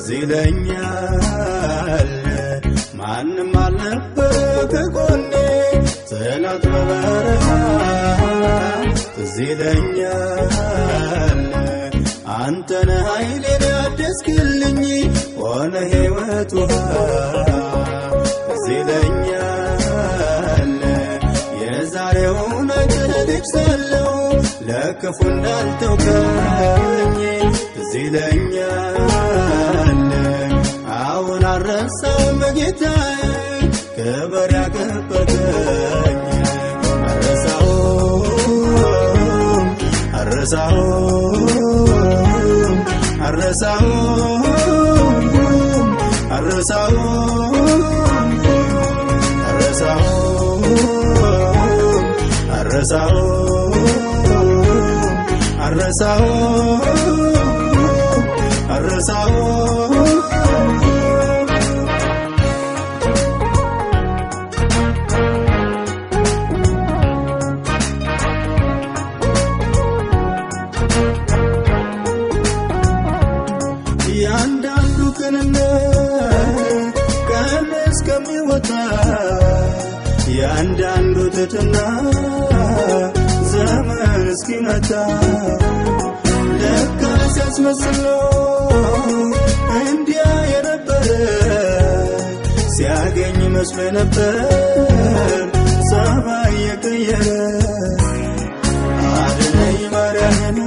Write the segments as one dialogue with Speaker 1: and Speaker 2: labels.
Speaker 1: ዝለኛል ማንም አልነበረ ከጎኔ ጠላት በበረሃ ዝለኛል አንተነ ኃይሌን ያደስክልኝ ሆነ ሕይወት ውሃ ዝለኛል የዛሬውን አይተልቅ ሳለው ለክፉ እንዳልተውከኝ ዝለኛል አሁን አረሳውም ጌታዬ ክብር ያከበርከኝ ያንዳንዱ ቀን እስከሚወጣ ያንዳንዱ ትትና ዘመን እስኪመጣ ለካ ሲያስመስለው እንዲያ የነበረ ሲያገኝ መስሎ ነበር ሰማይ የቀየረ አድነኝ ማርያምን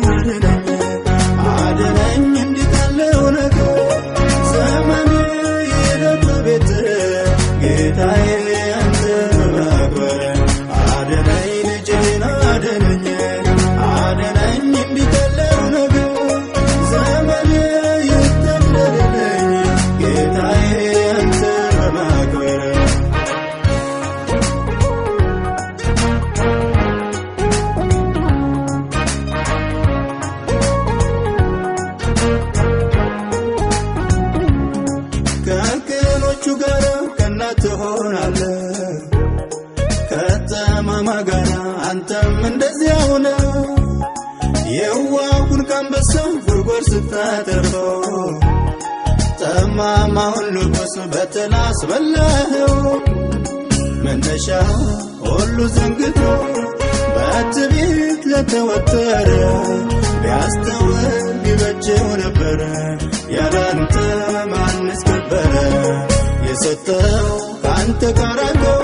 Speaker 1: አድነኝ እንዲህ ካለው ነገር ዘመን የለበ ቤት ጌታዬ አንተ ማክበር አድነኝ ልጄን አድነኝ እንዲህ ካለው ነገር ዘመን ይተምረልኝ ጌታዬ አንተ ማክበር ከቅኖቹ ጋር ከእናት ትሆናለህ ከተማማ ጋር አንተም እንደዚያው ነህ የዋሁን ከአንበሳ ጉድጓድ ስታተርፈው ጠማማውን ንጉሥ በተና አስበላኸው መነሻው ሁሉ ዘንግቶ በትዕቢት ለተወጠረ ቢያስተውል ቢበጀው ነበረ ያላንተ ማንስ ከበረ የሰጠው ካንተ ጋር ነው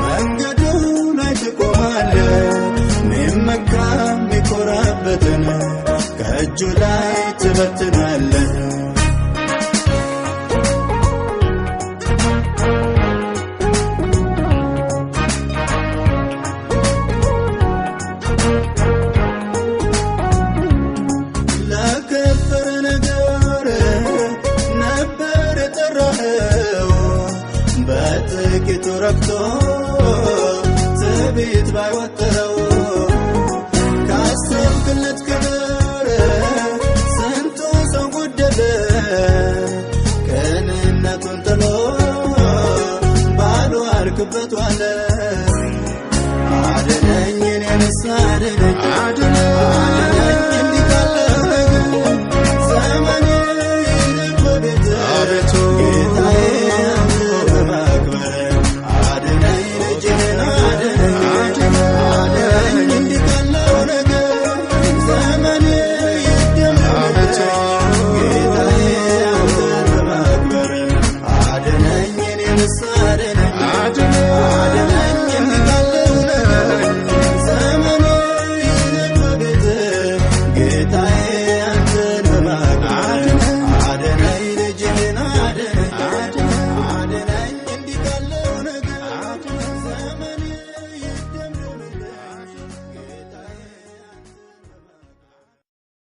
Speaker 1: መንገዱን አይትቆማለህ ሚመካ ሚኮራበትን ከእጁ ላይ ትበትናለህ ለከበረ ነገር ነበር የጠራኸው በጥቂቱ ረክቶ ትዕቢት ባይወጥረው ካሰብክለት ክብር ስንቱ ሰው ጎደለ ቅንነቱን ጥሎ ባዶ አልክበት ዋለ